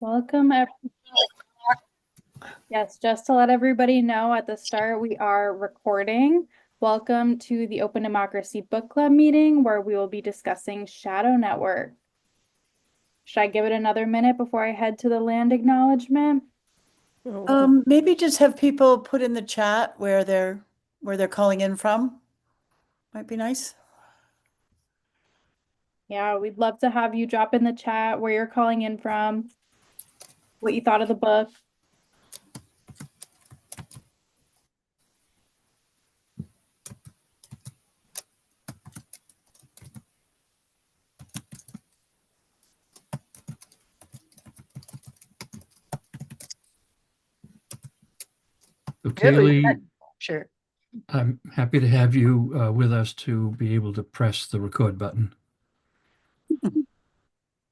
Welcome. Yes, just to let everybody know at the start, we are recording. Welcome to the Open Democracy Book Club meeting where we will be discussing Shadow Network. Should I give it another minute before I head to the land acknowledgement? Maybe just have people put in the chat where they're calling in from. Might be nice. Yeah, we'd love to have you drop in the chat where you're calling in from, what you thought of the book. So Kaylee, Sure. I'm happy to have you with us to be able to press the record button.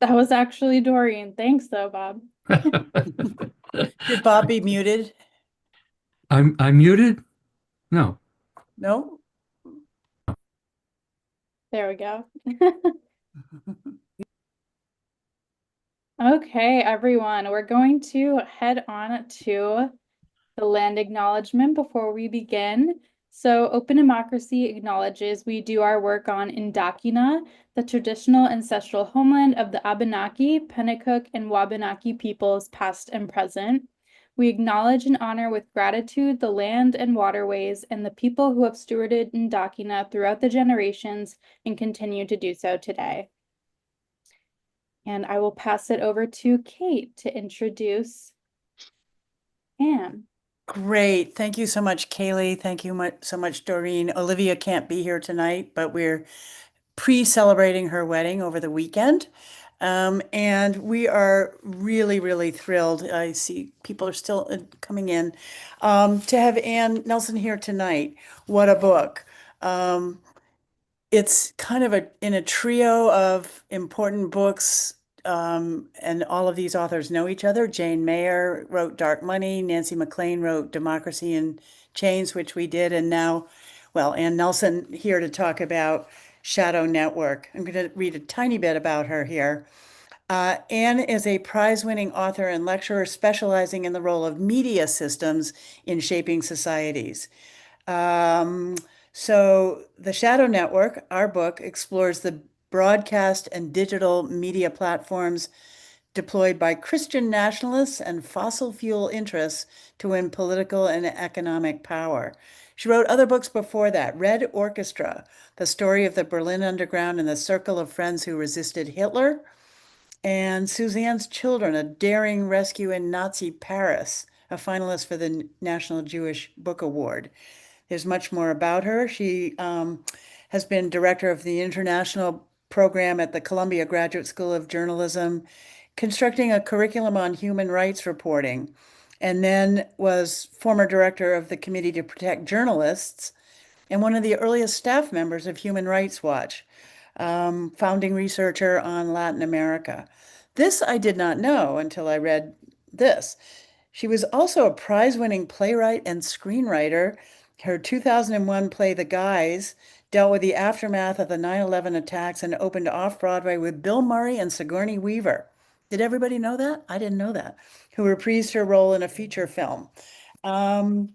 That was actually Doreen. Thanks though, Bob. Should Bob be muted? I'm muted? No. No? There we go. Okay, everyone, we're going to head on to the land acknowledgement before we begin. So Open Democracy acknowledges we do our work on Indakina, the traditional ancestral homeland of the Abenaki, Pennacook, and Wabanaki peoples past and present. We acknowledge and honor with gratitude the land and waterways and the people who have stewarded Indakina throughout the generations and continue to do so today. And I will pass it over to Kate to introduce Anne. Great. Thank you so much, Kaylee. Thank you so much, Doreen. Olivia can't be here tonight, but we're pre-celebrating her wedding over the weekend. And we are really, really thrilled. I see people are still coming in to have Anne Nelson here tonight. What a book. It's kind of in a trio of important books, and all of these authors know each other. Jane Mayer wrote Dark Money. Nancy MacLean wrote Democracy in Chains, which we did. And now, well, Anne Nelson here to talk about Shadow Network. I'm going to read a tiny bit about her here. Anne is a prize-winning author and lecturer specializing in the role of media systems in shaping societies. So the Shadow Network, our book, explores the broadcast and digital media platforms deployed by Christian nationalists and fossil fuel interests to win political and economic power. She wrote other books before that: Red Orchestra, the story of the Berlin Underground and the circle of friends who resisted Hitler, and Suzanne's Children, a daring rescue in Nazi Paris, a finalist for the National Jewish Book Award. There's much more about her. She has been director of the international program at the Columbia Graduate School of Journalism, constructing a curriculum on human rights reporting, and then was former director of the Committee to Protect Journalists and one of the earliest staff members of Human Rights Watch, founding researcher on Latin America. This I did not know until I read this. She was also a prize-winning playwright and screenwriter. Her 2001 play, The Guys, dealt with the aftermath of the 9/11 attacks and opened off-Broadway with Bill Murray and Sigourney Weaver. Did everybody know that? I didn't know that. Who reprised her role in a feature film. And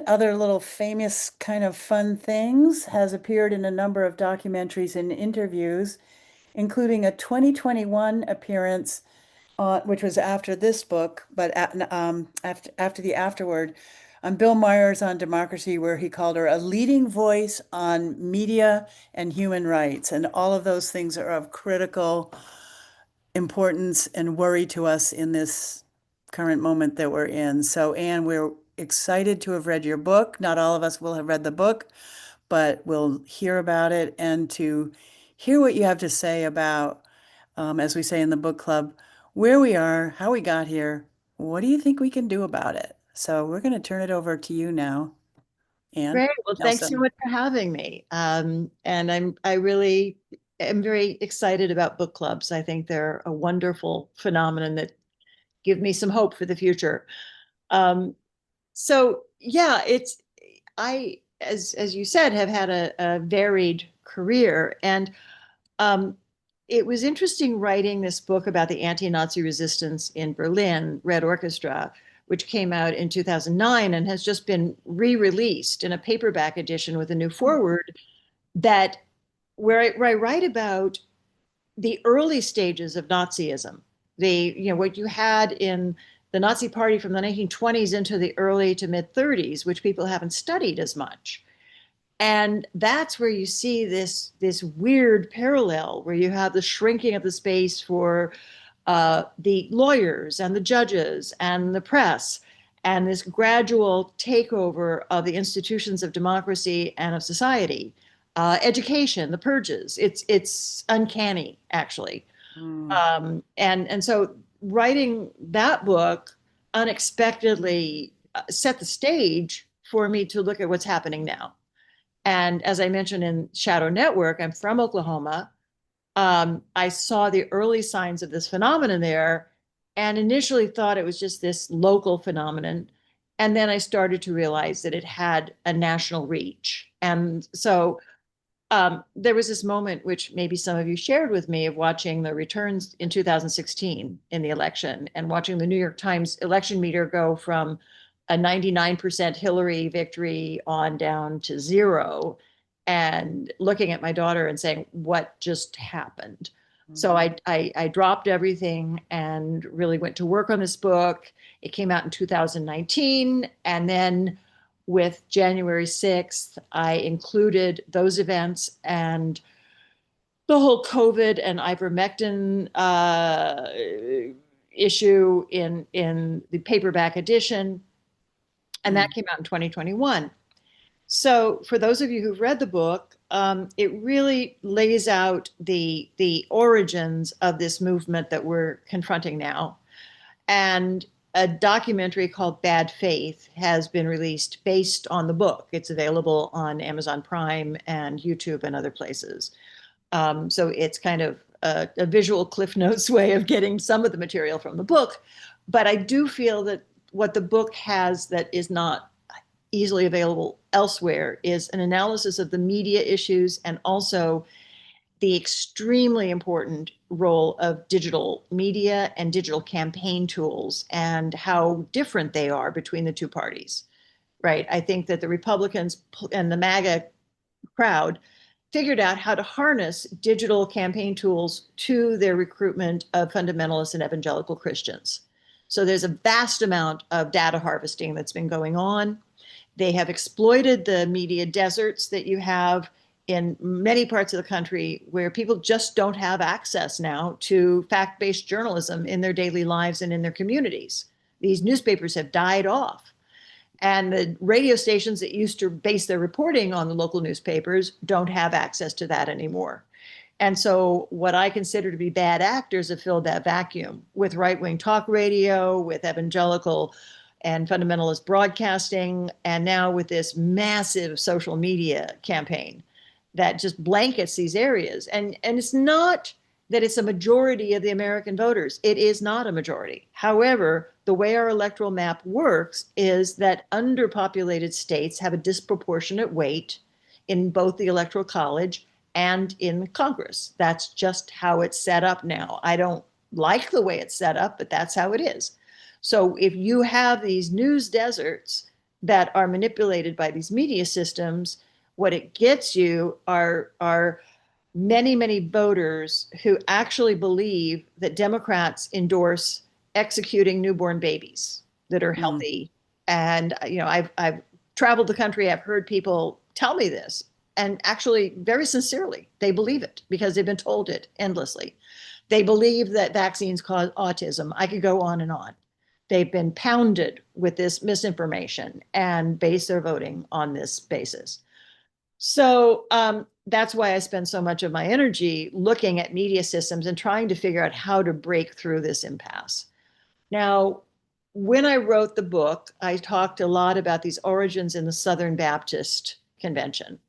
other little famous kind of fun things, has appeared in a number of documentaries and interviews, including a 2021 appearance which was after this book, but after the afterword, on Bill Myers on Democracy, where he called her a leading voice on media and human rights. And all of those things are of critical importance and worry to us in this current moment that we're in. So, Anne, we're excited to have read your book. Not all of us will have read the book, but we'll hear about it and to hear what you have to say about, as we say in the book club, where we are, how we got here, what do you think we can do about it? So we're going to turn it over to you now, Anne Great. Well, thanks so Nelson. much for having me. And I really am very excited about book clubs. I think they're a wonderful phenomenon that give me some hope for the future. Um, so yeah, as you said, have had a varied career. And um, it was interesting writing this book about the anti-Nazi resistance in Berlin, Red Orchestra, which came out in 2009 and has just been re-released in a paperback edition with a new foreword that where I write about the early stages of Nazism, what you had in the Nazi Party from the 1920s into the early to mid 30s, which people haven't studied as much. And that's where you see this weird parallel where you have the shrinking of the space for the lawyers and the judges and the press, and this gradual takeover of the institutions of democracy and of society. Education, the purges. It's uncanny, actually. Mm. And so writing that book unexpectedly set the stage for me to look at what's happening now. And as I mentioned in Shadow Network, I'm from Oklahoma. I saw the early signs of this phenomenon there and initially thought it was just this local phenomenon. And then I started to realize that it had a national reach. And so there was this moment, which maybe some of you shared with me, of watching the returns in 2016 in the election and watching the New York Times election meter go from a 99% Hillary victory on down to zero, and looking at my daughter and saying, what just happened? So I dropped everything and really went to work on this book. It came out in 2019. And then with January 6th, I included those events and the whole COVID and ivermectin issue in the paperback edition. And that came out in 2021. So for those of you who've read the book, it really lays out the origins of this movement that we're confronting now. And a documentary called Bad Faith has been released based on the book. It's available on Amazon Prime and YouTube and other places. So it's kind of a visual Cliff Notes way of getting some of the material from the book. But I do feel that what the book has that is not easily available elsewhere is an analysis of the media issues and also the extremely important role of digital media and digital campaign tools and how different they are between the two parties, right? I think that the Republicans and the MAGA crowd figured out how to harness digital campaign tools to their recruitment of fundamentalist and evangelical Christians. So there's a vast amount of data harvesting that's been going on. They have exploited the media deserts that you have in many parts of the country where people just don't have access now to fact-based journalism in their daily lives and in their communities. These newspapers have died off. And the radio stations that used to base their reporting on the local newspapers don't have access to that anymore. And so what I consider to be bad actors have filled that vacuum with right-wing talk radio, with evangelical and fundamentalist broadcasting, and now with this massive social media campaign that just blankets these areas. And it's not that it's a majority of the American voters. It is not a majority. However, the way our electoral map works is that underpopulated states have a disproportionate weight in both the Electoral College and in Congress. That's just how it's set up now. I don't like the way it's set up, but that's how it is. So if you have these news deserts that are manipulated by these media systems, what it gets you are many, many voters who actually believe that Democrats endorse executing newborn babies that are healthy. And I've traveled the country. I've heard people tell me this, and actually, very sincerely, they believe it because they've been told it endlessly. They believe that vaccines cause autism. I could go on and on. They've been pounded with this misinformation and base their voting on this basis. So that's why I spend so much of my energy looking at media systems and trying to figure out how to break through this impasse. Now, when I wrote the book, I talked a lot about these origins in the Southern Baptist Convention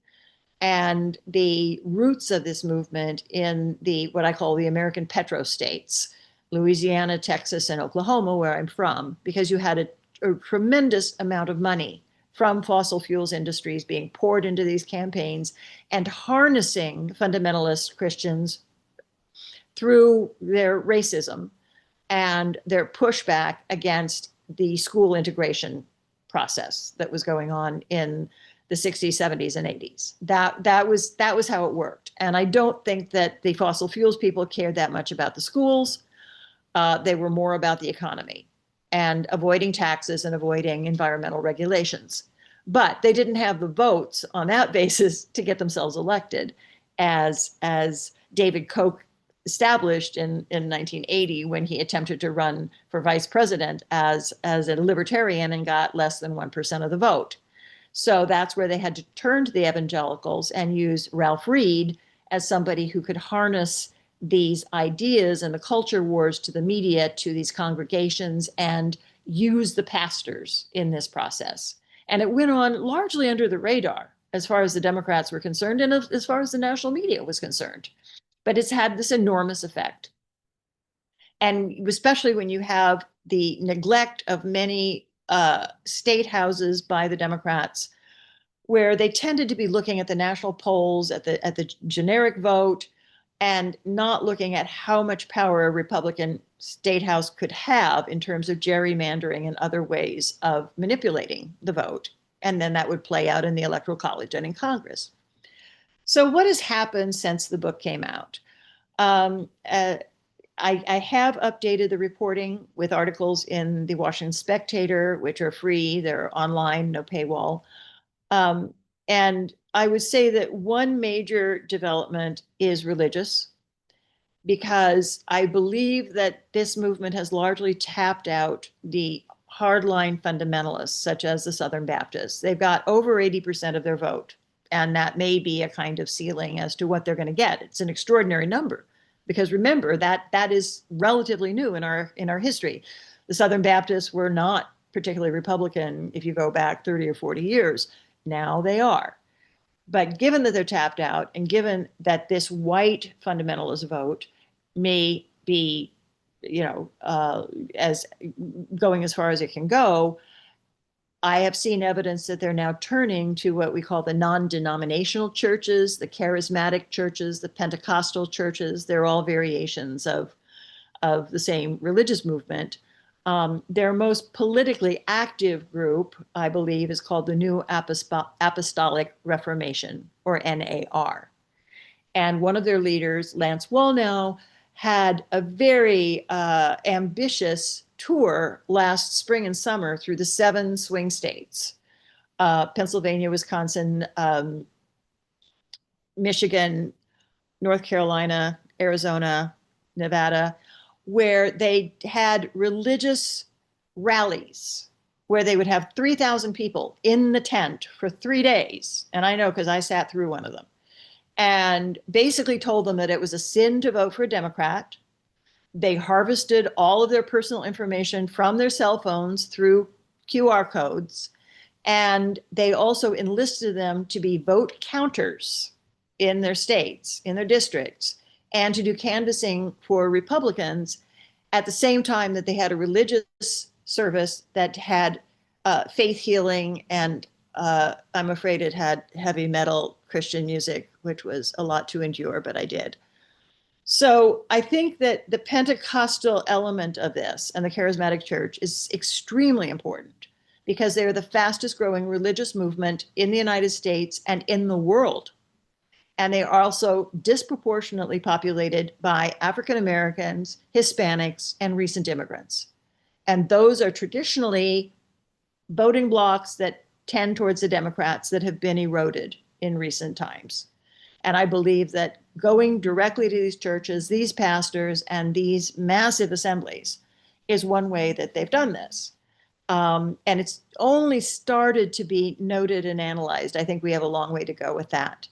and the roots of this movement in the what I call the American petrostates, Louisiana, Texas, and Oklahoma, where I'm from, because you had a tremendous amount of money from fossil fuels industries being poured into these campaigns and harnessing fundamentalist Christians through their racism and their pushback against the school integration process that was going on in the 60s, 70s, and 80s. That was how it worked. And I don't think that the fossil fuels people cared that much about the schools. They were more about the economy and avoiding taxes and avoiding environmental regulations. But they didn't have the votes on that basis to get themselves elected, as David Koch established in 1980 when he attempted to run for vice president as a libertarian and got less than 1% of the vote. So that's where they had to turn to the evangelicals and use Ralph Reed as somebody who could harness these ideas and the culture wars to the media, to these congregations, and use the pastors in this process. And it went on largely under the radar as far as the Democrats were concerned and as far as the national media was concerned. But it's had this enormous effect. And especially when you have the neglect of many state houses by the Democrats, where they tended to be looking at the national polls, at the generic vote, and not looking at how much power a Republican state house could have in terms of gerrymandering and other ways of manipulating the vote. And then that would play out in the Electoral College and in Congress. So what has happened since the book came out? I have updated the reporting with articles in the Washington Spectator, which are free. They're online, no paywall. And I would say that one major development is religious, because I believe that this movement has largely tapped out the hardline fundamentalists, such as the Southern Baptists. They've got over 80% of their vote, and that may be a kind of ceiling as to what they're going to get. It's an extraordinary number, because remember that is relatively new in our history. The Southern Baptists were not particularly Republican if you go back 30 or 40 years. Now they are. But given that they're tapped out, and given that this white fundamentalist vote may be, as going as far as it can go, I have seen evidence that they're now turning to what we call the non-denominational churches, the charismatic churches, the Pentecostal churches. They're all variations of the same religious movement. Their most politically active group, I believe, is called the New Apostolic Reformation, or NAR. And one of their leaders, Lance Wallnau, had a very ambitious tour last spring and summer through the 7 swing states, Pennsylvania, Wisconsin, Michigan, North Carolina, Arizona, Nevada, where they had religious rallies where they would have 3,000 people in the tent for 3 days. And I know because I sat through one of them, and basically told them that it was a sin to vote for a Democrat. They harvested all of their personal information from their cell phones through QR codes. And they also enlisted them to be vote counters in their states, in their districts, and to do canvassing for Republicans at the same time that they had a religious service that had faith healing, and I'm afraid it had heavy metal Christian music, which was a lot to endure, but I did. So I think that the Pentecostal element of this and the charismatic church is extremely important, because they are the fastest growing religious movement in the United States and in the world. And they are also disproportionately populated by African Americans, Hispanics, and recent immigrants. And those are traditionally voting blocs that tend towards the Democrats that have been eroded in recent times. And I believe that going directly to these churches, these pastors, and these massive assemblies is one way that they've done this. And it's only started to be noted and analyzed. I think we have a long way to go with that.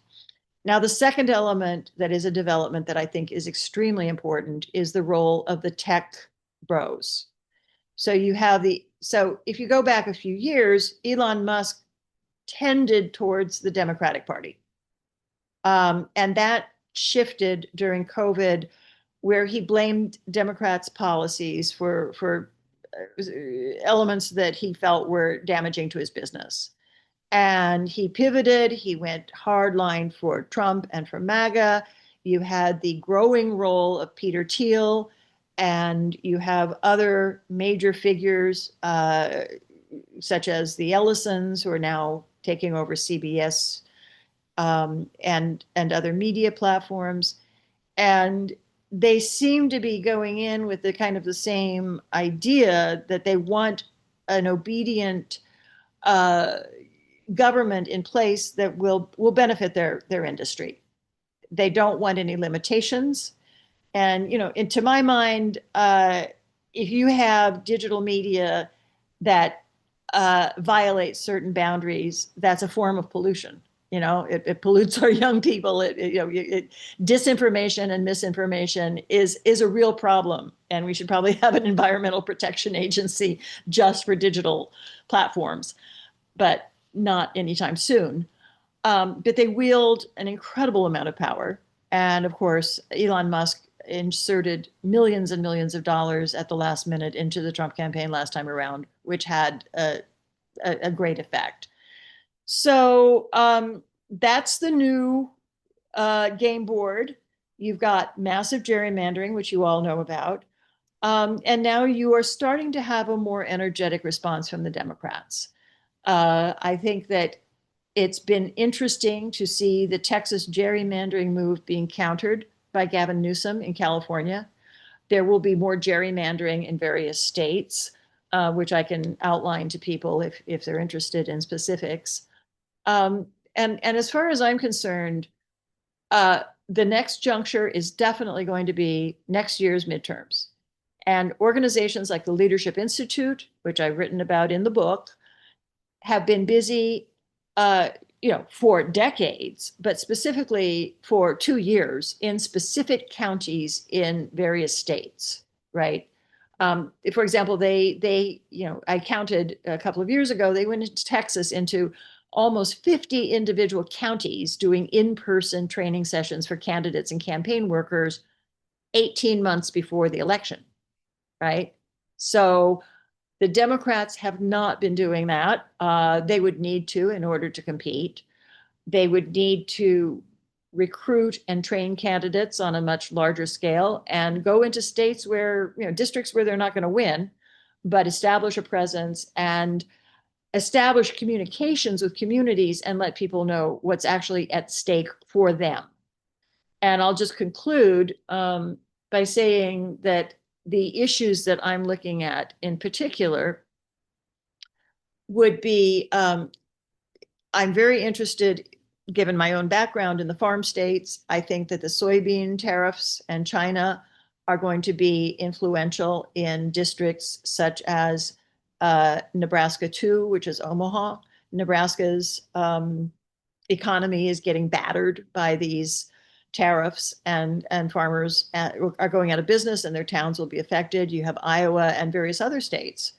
Now, the second element that is a development that I think is extremely important is the role of the tech bros. So if you go back a few years, Elon Musk tended towards the Democratic Party. And that shifted during COVID, where he blamed Democrats' policies for elements that he felt were damaging to his business. And he pivoted. He went hardline for Trump and for MAGA. you had the growing role of Peter Thiel, and you have other major figures such as the Ellisons, who are now taking over CBS, and other media platforms. And they seem to be going in with the kind of the same idea that they want an obedient government in place that will benefit their industry. They don't want any limitations. And, to my mind, if you have digital media that violates certain boundaries, that's a form of pollution. It pollutes our young people. Disinformation and misinformation is a real problem, and we should probably have an environmental protection agency just for digital platforms, but not anytime soon. But they wield an incredible amount of power, and of course, Elon Musk inserted millions and millions of dollars at the last minute into the Trump campaign last time around, which had a great effect. So that's the new game board. You've got massive gerrymandering, which you all know about. And now you are starting to have a more energetic response from the Democrats. I think that it's been interesting to see the Texas gerrymandering move being countered by Gavin Newsom in California. There will be more gerrymandering in various states, which I can outline to people if they're interested in specifics. And as far as I'm concerned, the next juncture is definitely going to be next year's midterms. And organizations like the Leadership Institute, which I've written about in the book, have been busy, for decades, but specifically for 2 years in specific counties in various states, right? For example, I counted a couple of years ago, they went into Texas into almost 50 individual counties doing in-person training sessions for candidates and campaign workers 18 months before the election, right? So the Democrats have not been doing that. They would need to in order to compete. They would need to recruit and train candidates on a much larger scale and go into states where, districts where they're not going to win, but establish a presence and establish communications with communities and let people know what's actually at stake for them. And I'll just conclude by saying that the issues that I'm looking at in particular would be, I'm very interested, given my own background in the farm states. I think that the soybean tariffs and China are going to be influential in districts such as Nebraska 2, which is Omaha. Nebraska's economy is getting battered by these tariffs, and farmers are going out of business and their towns will be affected. You have Iowa and various other states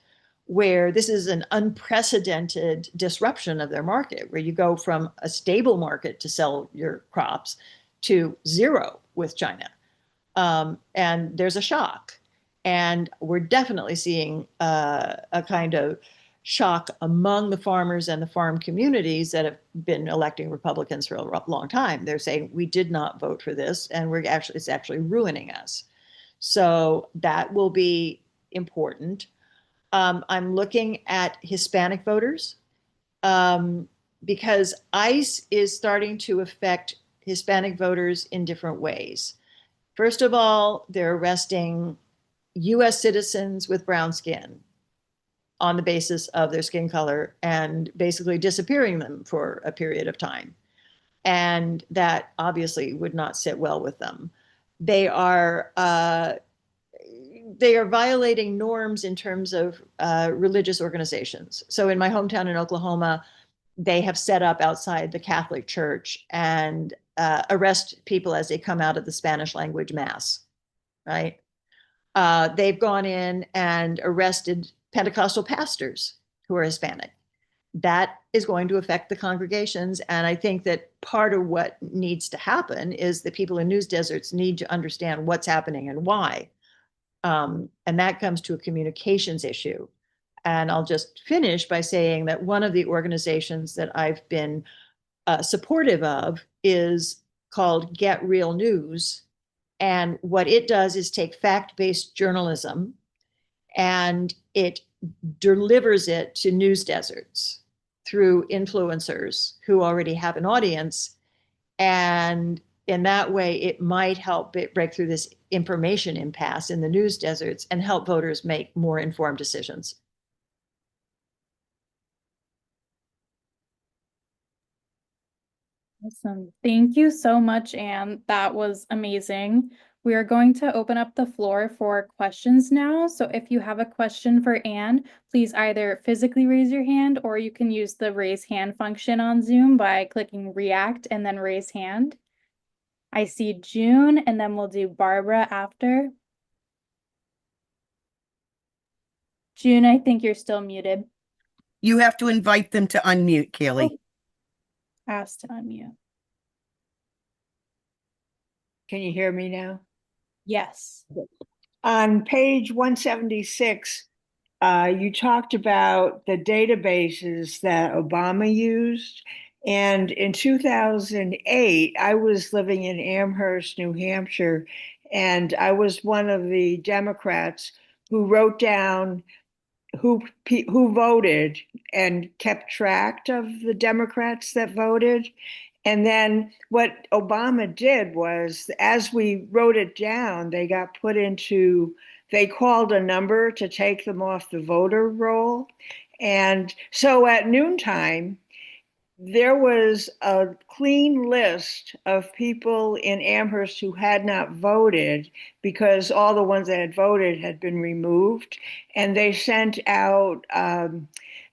where this is an unprecedented disruption of their market, where you go from a stable market to sell your crops to zero with China. And there's a shock. And we're definitely seeing a kind of shock among the farmers and the farm communities that have been electing Republicans for a long time. They're saying, we did not vote for this, and it's actually ruining us. So that will be important. I'm looking at Hispanic voters because ICE is starting to affect Hispanic voters in different ways. First of all, they're arresting US citizens with brown skin on the basis of their skin color and basically disappearing them for a period of time. And that obviously would not sit well with them. They are violating norms in terms of religious organizations. So in my hometown in Oklahoma, they have set up outside the Catholic Church and arrest people as they come out of the Spanish language mass, right? They've gone in and arrested Pentecostal pastors who are Hispanic. That is going to affect the congregations. And I think that part of what needs to happen is that people in news deserts need to understand what's happening and why. And that comes to a communications issue. And I'll just finish by saying that one of the organizations that I've been supportive of is called Get Real News. And what it does is take fact-based journalism and it delivers it to news deserts through influencers who already have an audience. And in that way, it might help it break through this information impasse in the news deserts and help voters make more informed decisions. Awesome. Thank you so much, Anne. That was amazing. We are going to open up the floor for questions now. So if you have a question for Anne, please either physically raise your hand or you can use the raise hand function on Zoom by clicking react and then raise hand. I see June, and then we'll do Barbara after. June, I think you're still muted. You have to invite them to unmute, Kaylee. Oh. Asked to unmute. Can you hear me now? Yes. On page 176, you talked about the databases that Obama used. And in 2008, I was living in Amherst, New Hampshire, and I was one of the Democrats who wrote down who voted and kept track of the Democrats that voted. And then what Obama did was, as we wrote it down, they got put into, they called a number to take them off the voter roll. And so at noontime, there was a clean list of people in Amherst who had not voted because all the ones that had voted had been removed. And they sent out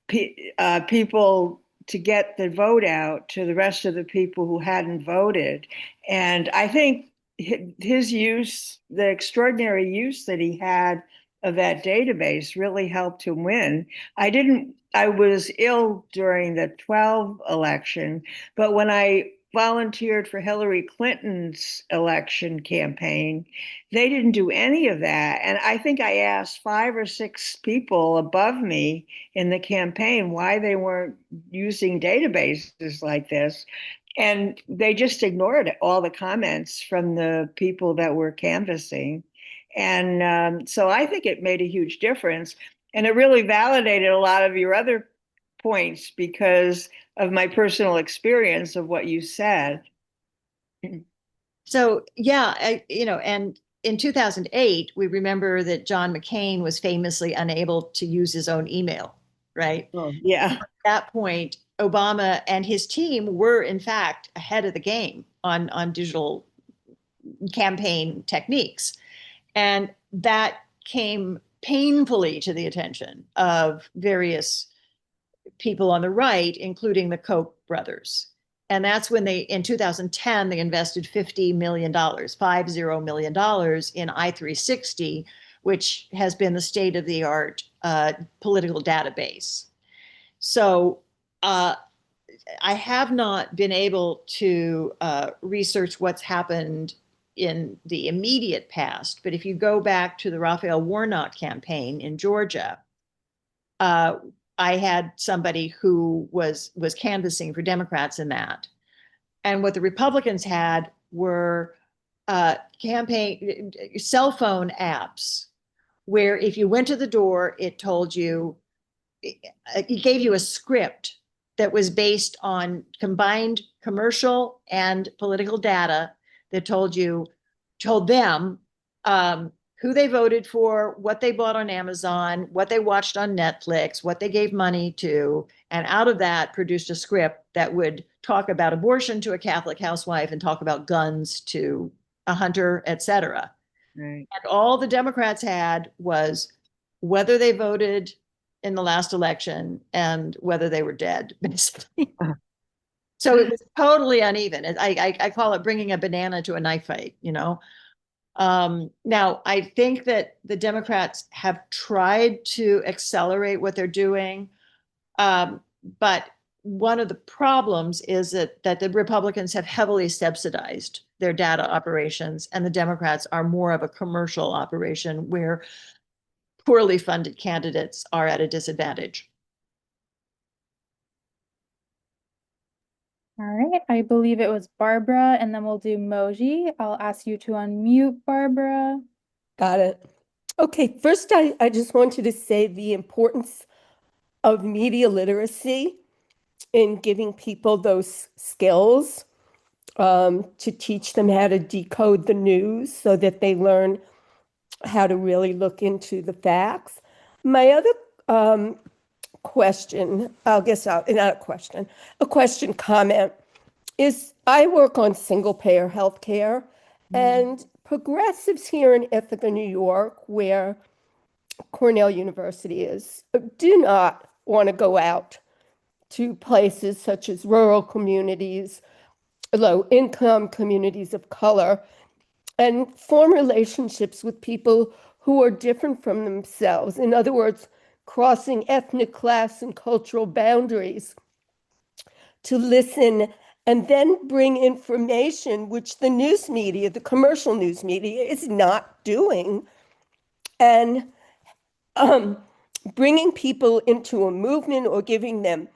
people to get the vote out to the rest of the people who hadn't voted. And I think his use, the extraordinary use that he had of that database really helped him win. I was ill during the 12 election, but when I volunteered for Hillary Clinton's election campaign, they didn't do any of that. And I think I asked 5 or 6 people above me in the campaign why they weren't using databases like this. And they just ignored all the comments from the people that were canvassing. And so I think it made a huge difference. And it really validated a lot of your other points because of my personal experience of what you said. So, yeah, and in 2008, we remember that John McCain was famously unable to use his own email, right? Oh, yeah. At that point, Obama and his team were, in fact, ahead of the game on digital campaign techniques. And that came painfully to the attention of various people on the right, including the Koch brothers. And that's when in 2010, they invested $50 million, $50 million in I360, which has been the state of the art political database. So I have not been able to research what's happened in the immediate past, but if you go back to the Raphael Warnock campaign in Georgia, I had somebody who was canvassing for Democrats in that. And what the Republicans had were campaign cell phone apps where if you went to the door, it told you, it gave you a script that was based on combined commercial and political data that told them who they voted for, what they bought on Amazon, what they watched on Netflix, what they gave money to, and out of that produced a script that would talk about abortion to a Catholic housewife and talk about guns to a hunter, etc. Right. And all the Democrats had was whether they voted in the last election and whether they were dead, basically. So it was totally uneven. I call it bringing a banana to a knife fight, Now, I think that the Democrats have tried to accelerate what they're doing. But one of the problems is that the Republicans have heavily subsidized their data operations, and the Democrats are more of a commercial operation where poorly funded candidates are at a disadvantage. All right, I believe it was Barbara, and then we'll do Moji. I'll ask you to unmute Barbara. Got it. Okay, first, I just wanted to say the importance of media literacy in giving people those skills to teach them how to decode the news so that they learn how to really look into the facts. My other question, not a question, a question comment is I work on single payer healthcare, and progressives here in Ithaca, New York, where Cornell University is, do not want to go out to places such as rural communities, low income communities of color, and form relationships with people who are different from themselves. In other words, crossing ethnic, class, and cultural boundaries to listen and then bring information which the news media, the commercial news media, is not doing. And bringing people into a movement or giving them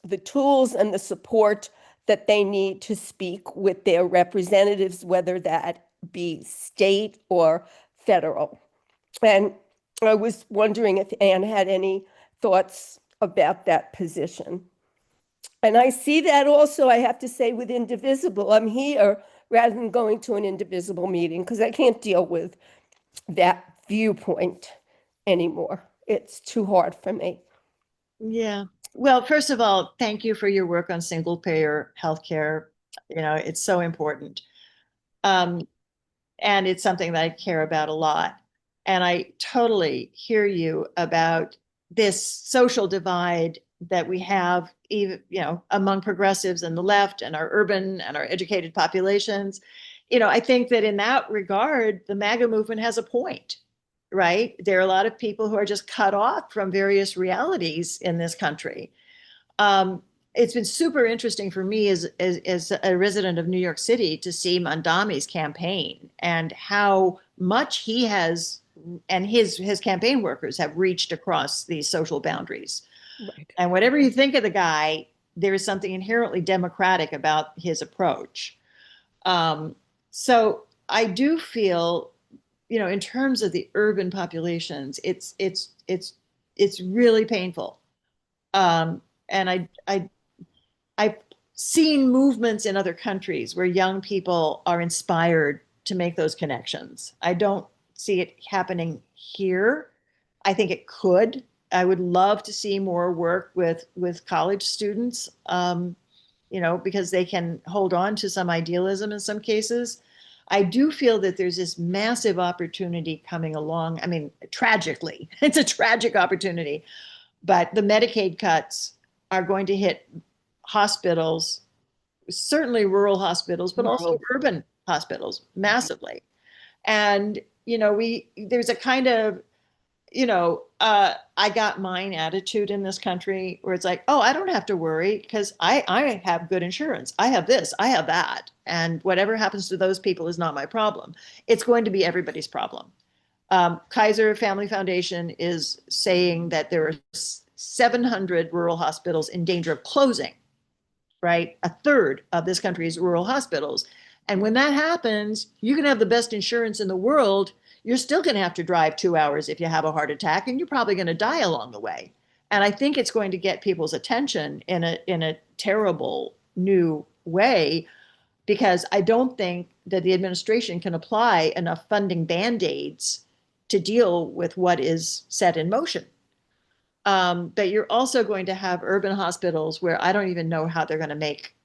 the tools and the support that they need to speak with their representatives, whether that be state or federal. And I was wondering if Anne had any thoughts about that position. And I see that also, I have to say, with Indivisible. I'm here rather than going to an Indivisible meeting because I can't deal with that viewpoint anymore. It's too hard for me. Yeah. Well, first of all, thank you for your work on single payer healthcare. It's so important. Um, and it's something that I care about a lot. And I totally hear you about this social divide that we have, even, among progressives and the left and our urban and our educated populations. I think that in that regard, the MAGA movement has a point, right? There are a lot of people who are just cut off from various realities in this country. It's been super interesting for me as a resident of New York City to see Mandami's campaign and how much he has and his campaign workers have reached across these social boundaries. Right. And whatever you think of the guy, there is something inherently democratic about his approach. So I do feel, in terms of the urban populations, it's really painful. And I've seen movements in other countries where young people are inspired to make those connections. I don't see it happening here. I think it could. I would love to see more work with college students, because they can hold on to some idealism in some cases. I do feel that there's this massive opportunity coming along. I mean, tragically, it's a tragic opportunity, but the Medicaid cuts are going to hit hospitals, certainly rural hospitals, but also urban hospitals massively. And, there's a kind of, I got mine attitude in this country where it's like, oh, I don't have to worry because I have good insurance. I have this, I have that. And whatever happens to those people is not my problem. It's going to be everybody's problem. Kaiser Family Foundation is saying that there are 700 rural hospitals in danger of closing, right? A third of this country's rural hospitals. And when that happens, you can have the best insurance in the world. You're still going to have to drive 2 hours if you have a heart attack, and you're probably going to die along the way. And I think it's going to get people's attention in a terrible new way, because I don't think that the administration can apply enough funding band-aids to deal with what is set in motion. But you're also going to have urban hospitals where I don't even know how they're going to make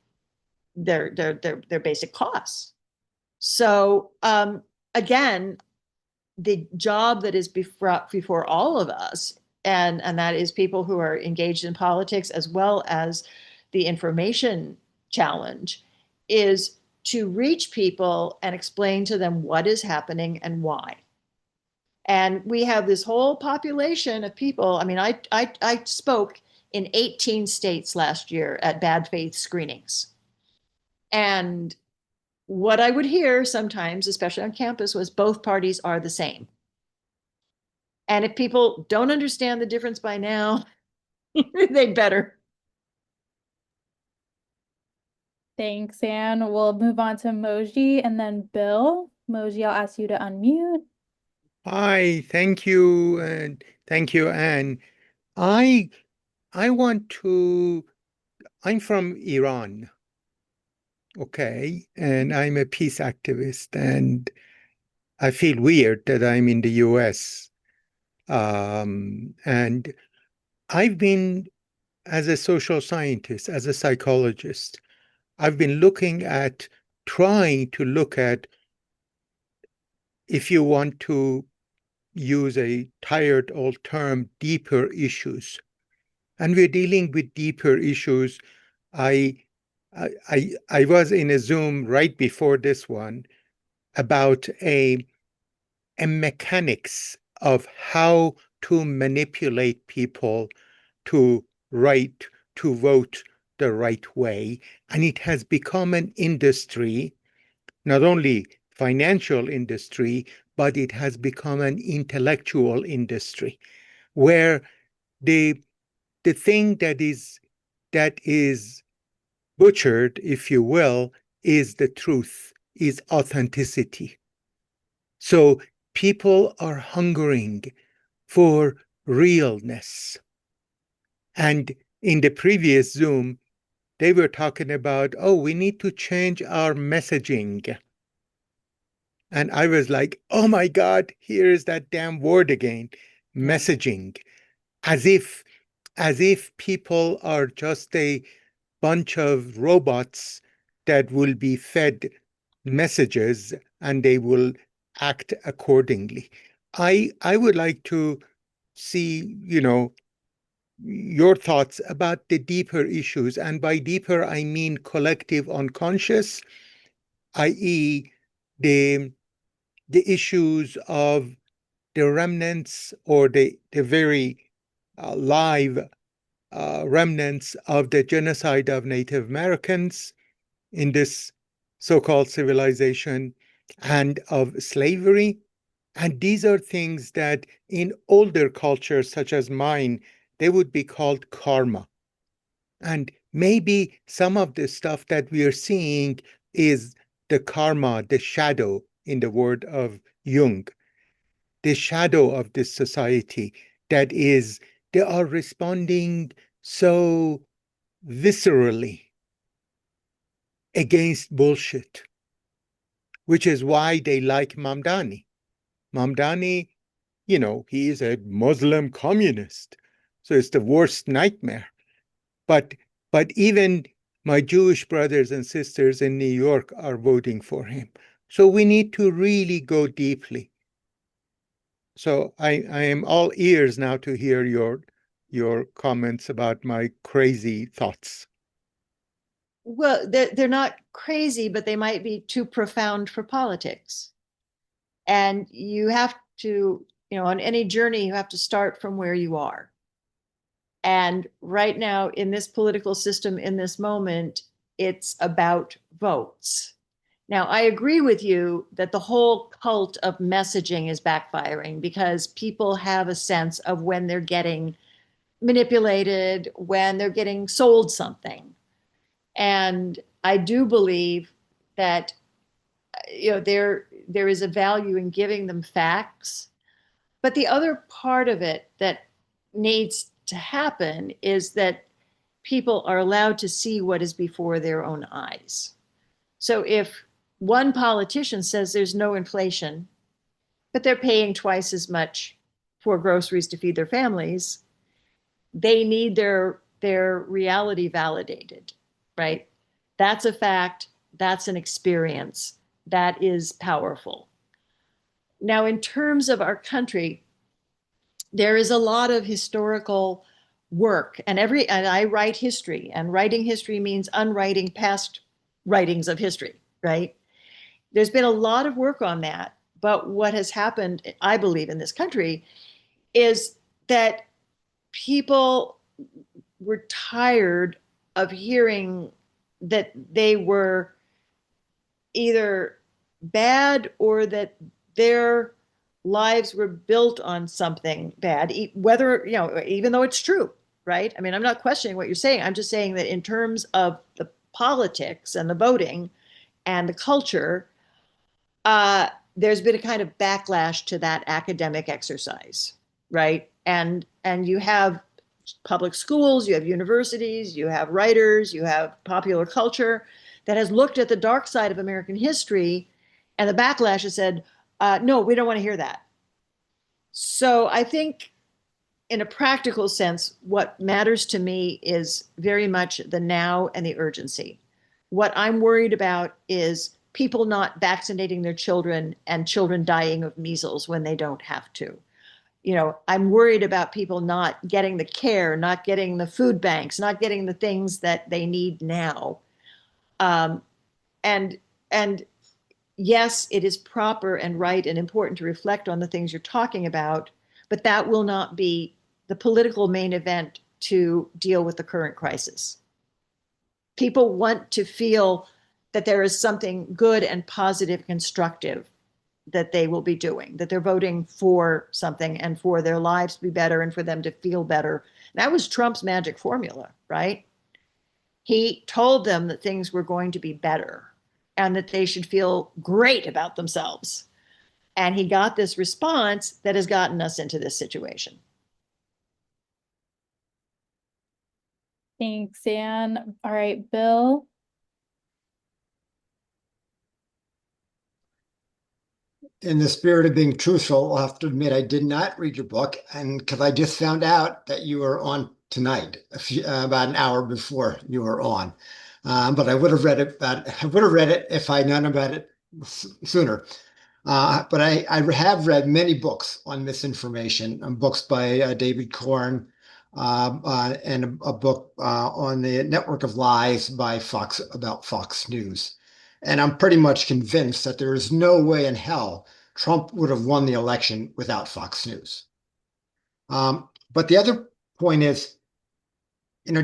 their basic costs. So again, the job that is before all of us, and that is people who are engaged in politics as well as the information challenge, is to reach people and explain to them what is happening and why. And we have this whole population of people. I mean, I spoke in 18 states last year at bad faith screenings. And what I would hear sometimes, especially on campus, was both parties are the same. And if people don't understand the difference by now, they better. Thanks, Anne. We'll move on to Moji and then Bill. Moji, I'll ask you to unmute. Hi, thank you, and thank you, Anne. I I want to. I'm from Iran, okay, and I'm a peace activist, and I feel weird that I'm in the US. And I've been, as a social scientist, as a psychologist, I've been trying to look at, if you want to use a tired old term, deeper issues. And we're dealing with deeper issues. I I was in a Zoom right before this one about a mechanics of how to manipulate people to write, to vote the right way. And it has become an industry, not only financial industry, but it has become an intellectual industry where the the thing that is butchered, if you will, is the truth, is authenticity. So people are hungering for realness. And in the previous Zoom, they were talking about, oh, we need to change our messaging. And I was like, oh my God, here is that damn word again, messaging. As if people are just a bunch of robots that will be fed messages and they will act accordingly. I would like to see, your thoughts about the deeper issues. And by deeper, I mean collective unconscious, i.e., the the issues of the remnants or the very live remnants of the genocide of Native Americans in this so-called civilization and of slavery. And these are things that in older cultures, such as mine, they would be called karma. And maybe some of the stuff that we are seeing is the karma, the shadow, in the word of Jung, the shadow of this society that is, they are responding so viscerally against bullshit, which is why they like Mamdani. Mamdani, he is a Muslim communist. So it's the worst nightmare. But even my Jewish brothers and sisters in New York are voting for him. So we need to really go deeply. So I am all ears now to hear your comments about my crazy thoughts. Well, they're not crazy, but they might be too profound for politics. And you have to, on any journey, you have to start from where you are. And right now, in this political system, in this moment, it's about votes. Now, I agree with you that the whole cult of messaging is backfiring because people have a sense of when they're getting manipulated, when they're getting sold something. And I do believe that there is a value in giving them facts. But the other part of it that needs to happen is that people are allowed to see what is before their own eyes. So if one politician says there's no inflation, but they're paying twice as much for groceries to feed their families, they need their reality validated, right? That's a fact. That's an experience. That is powerful. Now, in terms of our country, there is a lot of historical work, and I write history, and writing history means unwriting past writings of history, right? There's been a lot of work on that, but what has happened, I believe, in this country is that people were tired of hearing that they were either bad or that their lives were built on something bad, whether, even though it's true, right? I mean, I'm not questioning what you're saying. I'm just saying that in terms of the politics and the voting and the culture, there's been a kind of backlash to that academic exercise, right? And you have public schools, you have universities, you have writers, you have popular culture that has looked at the dark side of American history, and the backlash has said, no, we don't want to hear that. So I think in a practical sense, what matters to me is very much the now and the urgency. What I'm worried about is people not vaccinating their children and children dying of measles when they don't have to. I'm worried about people not getting the care, not getting the food banks, not getting the things that they need now. And yes, it is proper and right and important to reflect on the things you're talking about, but that will not be the political main event to deal with the current crisis. People want to feel that there is something good and positive, constructive that they will be doing, that they're voting for something and for their lives to be better and for them to feel better. That was Trump's magic formula, right? He told them that things were going to be better and that they should feel great about themselves. And he got this response that has gotten us into this situation. Thanks, Anne. All right, Bill. In the spirit of being truthful, I'll have to admit I did not read your book, and because I just found out that you were on tonight, about an hour before you were on. But I would have read it. I would have read it if I'd known about it sooner. But I have read many books on misinformation, books by David Corn, and a book on the network of lies by Fox about Fox News. And I'm pretty much convinced that there is no way in hell Trump would have won the election without Fox News. But the other point is,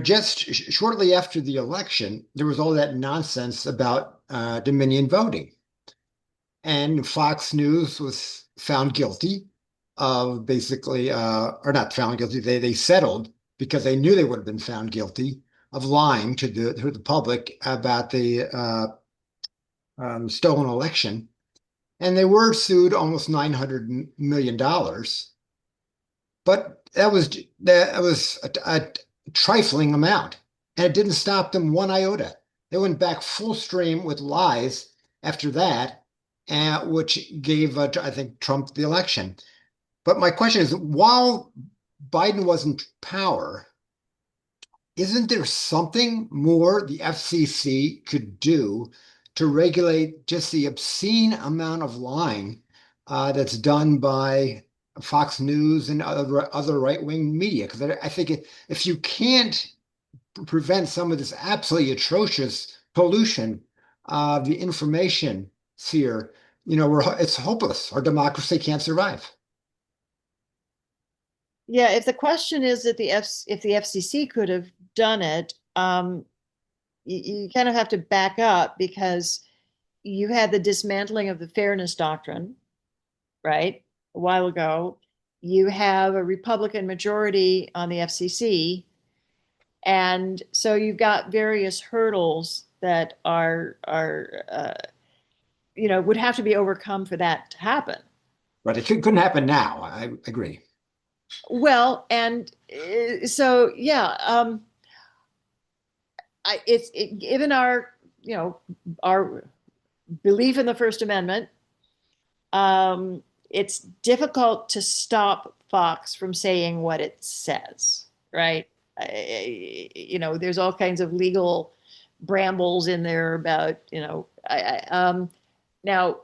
just shortly after the election, there was all that nonsense about Dominion voting. And Fox News was found guilty of basically, or not found guilty, they settled because they knew they would have been found guilty of lying to the public about the stolen election. And they were sued almost $900 million. But that was a trifling amount. And it didn't stop them one iota. They went back full stream with lies after that, which gave, I think, Trump the election. But my question is, while Biden was in power, isn't there something more the FCC could do to regulate just the obscene amount of lying that's done by Fox News and other right-wing media? Because I think if you can't prevent some of this absolutely atrocious pollution of the information sphere, it's hopeless. Our democracy can't survive. Yeah, if the question is that if the FCC could have done it, you kind of have to back up, because you had the dismantling of the fairness doctrine, right? A while ago. You have a Republican majority on the FCC. And so you've got various hurdles that would have to be overcome for that to happen. But it couldn't happen now. I agree. Well, and so, yeah, given our belief in the First Amendment, it's difficult to stop Fox from saying what it says, right? There's all kinds of legal brambles in there about, now,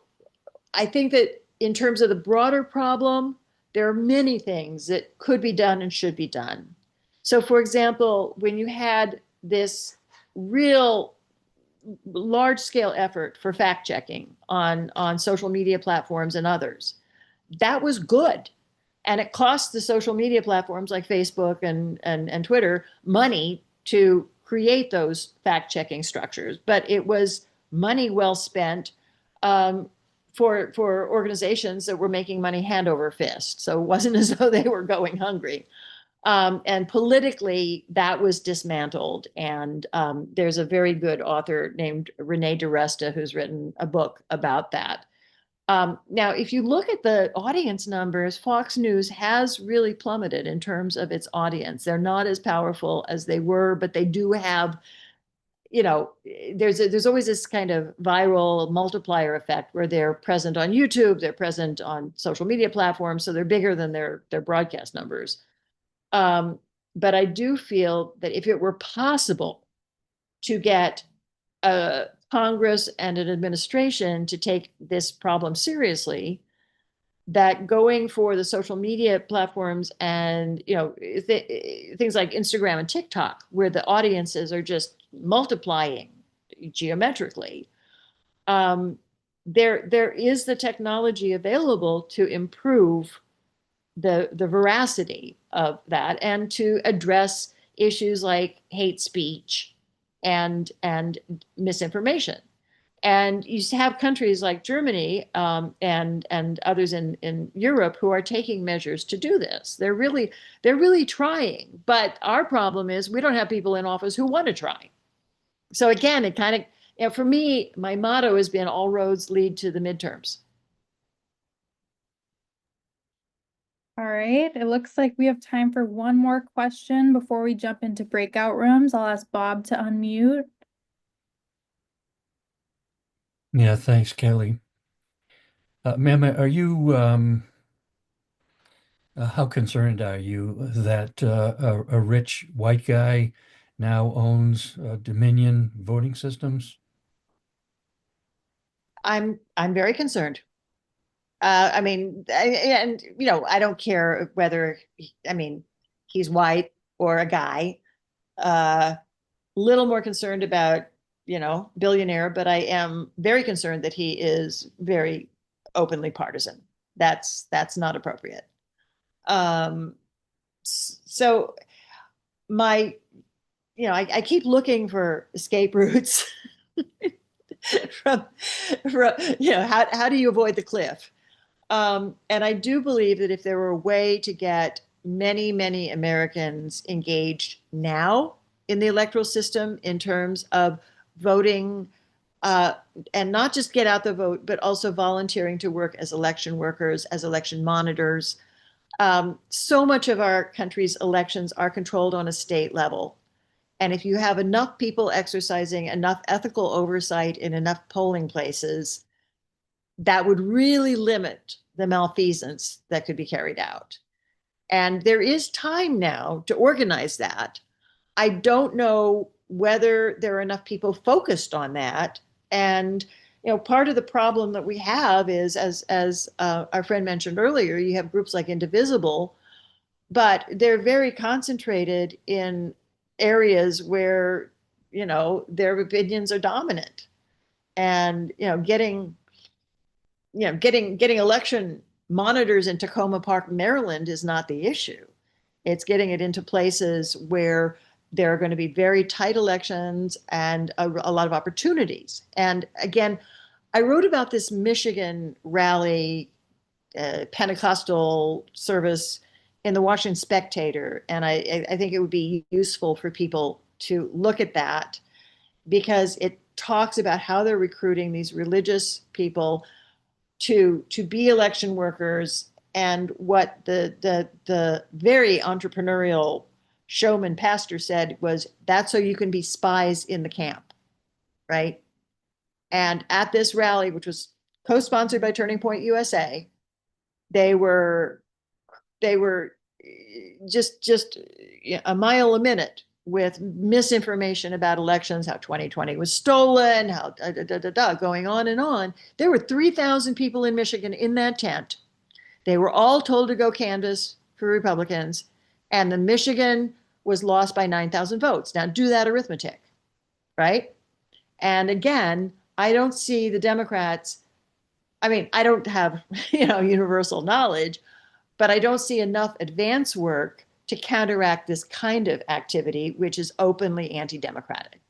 I think that in terms of the broader problem, there are many things that could be done and should be done. So, for example, when you had this real large-scale effort for fact-checking on social media platforms and others, that was good. And it cost the social media platforms like Facebook and Twitter money to create those fact-checking structures. But it was money well spent for organizations that were making money hand over fist. So it wasn't as though they were going hungry. And politically, that was dismantled. And there's a very good author named Renee DiResta who's written a book about that. Now, if you look at the audience numbers, Fox News has really plummeted in terms of its audience. They're not as powerful as they were, but they do have, there's always this kind of viral multiplier effect where they're present on YouTube, they're present on social media platforms, so they're bigger than their broadcast numbers. But I do feel that if it were possible to get Congress and an administration to take this problem seriously, that going for the social media platforms and things like Instagram and TikTok, where the audiences are just multiplying geometrically, there is the technology available to improve the veracity of that and to address issues like hate speech and misinformation. And you have countries like Germany and others in Europe who are taking measures to do this. They're really trying. But our problem is we don't have people in office who want to try. So again, it kind of, for me, my motto has been all roads lead to the midterms. All right, it looks like we have time for one more question before we jump into breakout rooms. I'll ask Bob to unmute. Yeah, thanks, Kelly. Ma'am, are you, how concerned are you that a rich white guy now owns Dominion voting systems? I'm very concerned. I mean, I don't care whether, he's white or a guy. Little more concerned about, billionaire, but I am very concerned that he is very openly partisan. That's not appropriate. So my, I keep looking for escape routes from, how do you avoid the cliff? And I do believe that if there were a way to get many, many Americans engaged now in the electoral system in terms of voting, and not just get out the vote, but also volunteering to work as election workers, as election monitors. So much of our country's elections are controlled on a state level. And if you have enough people exercising enough ethical oversight in enough polling places, that would really limit the malfeasance that could be carried out. And there is time now to organize that. I don't know whether there are enough people focused on that. And part of the problem that we have is, as our friend mentioned earlier, you have groups like Indivisible, but they're very concentrated in areas where their opinions are dominant. And getting election monitors in Tacoma Park, Maryland is not the issue. It's getting it into places where there are going to be very tight elections and a lot of opportunities. And again, I wrote about this Michigan rally, Pentecostal service in the Washington Spectator. And I think it would be useful for people to look at that because it talks about how they're recruiting these religious people to be election workers, and what the very entrepreneurial showman pastor said was, that's so you can be spies in the camp, right? And at this rally, which was co-sponsored by Turning Point USA, they were just a mile a minute with misinformation about elections, how 2020 was stolen, how going on and on. There were 3,000 people in Michigan in that tent. They were all told to go canvass for Republicans, and the Michigan was lost by 9,000 votes. Now do that arithmetic, right? And again, I don't see the Democrats. I mean, I don't have, universal knowledge, but I don't see enough advance work to counteract this kind of activity, which is openly anti-democratic.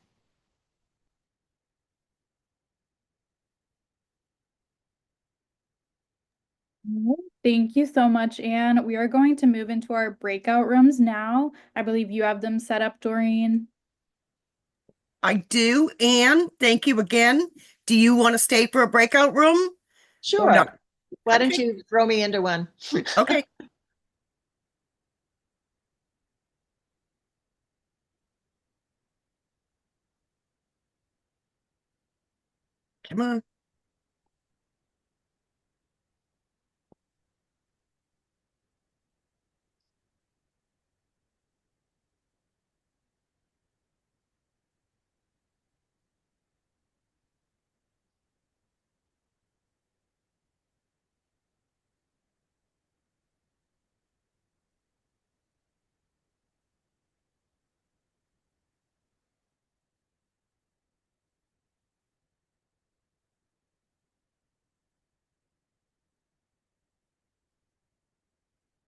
Thank you so much, Anne. We are going to move into our breakout rooms now. I believe you have them set up, Doreen. I do. Anne, thank you again. Do you want to stay for a breakout room? Sure. No. Why don't Okay. you throw me into one? Okay. Come on.